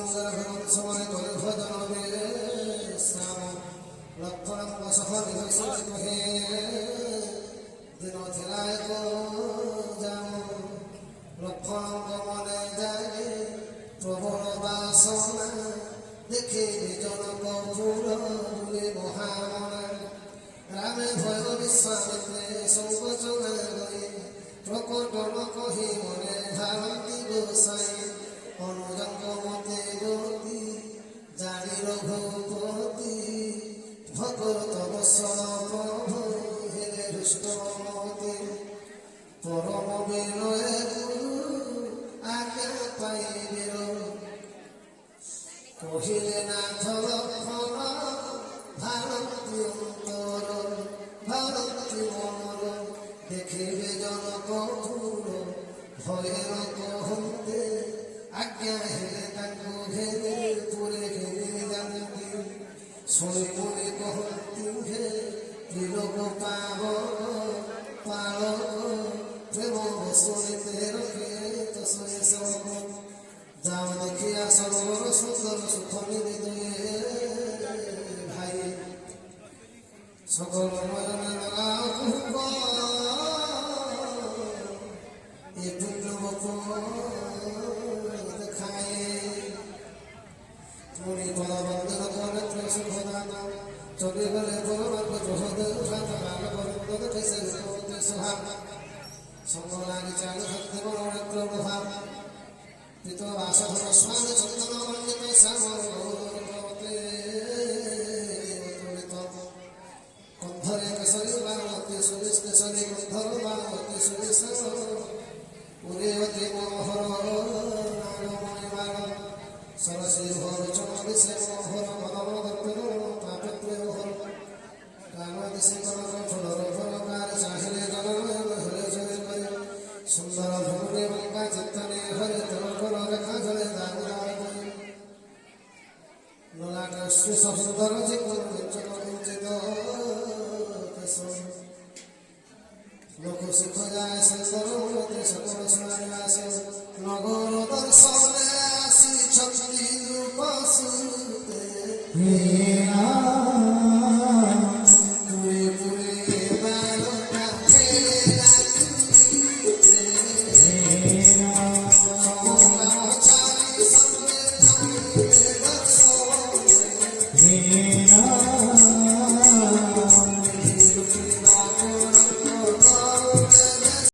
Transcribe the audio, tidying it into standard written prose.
সুন্দর ভগবান সময় করে ভজন বিশ্রাম লক্ষণঙ্গ সফল বিভূষিত হে দিন থেলায় কো যাম লক্ষণঙ্গ মনে যায় প্রবল বাসনা দেখে জনক ফুল বলে মহামনা রামে ভয় বিশ্বামিত্রে সৌবচনা গই প্রকটন কহি মনে ধারন্তি গোসাই অনুজঙ্গ মতে গতি জানি রঘুপতি ভগত বৎসল প্রভু হেরে হৃষ্টমতি পরম বিনয়ে আজ্ঞা পাইবের কহিলে নাথ লক্ষণ ভারতী অন্তর ভারতী মনর দেখিবে জনক ফুল ভয়ের কহন্তে আজ্ঞা হেলে তাঙ্কু ঘেরে পুরে ঘেরে জানতি শুনি মনে কহন্তি ঘে ত্রিলোক পাবক পালক প্রেম শুনিতে রখে তো শুনে সব যাও দেখিয়া সরোবর সুন্দর সুখ নিদয়ে ভাই সকল নয়নে কুহুক এ পুণ্যবক দেখায় মুনি পদ বন্দন করে সুখদান চলে গেলে পরমার্গ প্রহদে বরন্দ দেখেছে সুহাগ সঙ্গ লাগি চাল ধরতে বড় নেত্র প্রভাব পিত বাসধর স্নান চন্দন মন্ডিত শ্যামল গৌরবতে কন্ধরে কেশরী বাণতে সুরেশ কেশরী কন্ধর বাণতে সুরেশ পুরে অতি মনোহর নাগমণি বাণ সরসী ভর চমদিশে মনোহর মদব দর্পণ তাপত্রে হর কান দিশে কনক ফুলর ফলকার চাহিলে জননয়ন হরে জয় করে সুন্দর ভুবনে বঙ্কা চিত্তনে হরে তরকর রেখা জলে দাগদার করে ললাট সুন্দর জীবন বিঞ্চিত লোক সুখ যায় সুন্দর মূর্তি সকল শোনায় আসে নগর দর্শনে আসি ছত্রি রূপ সুতে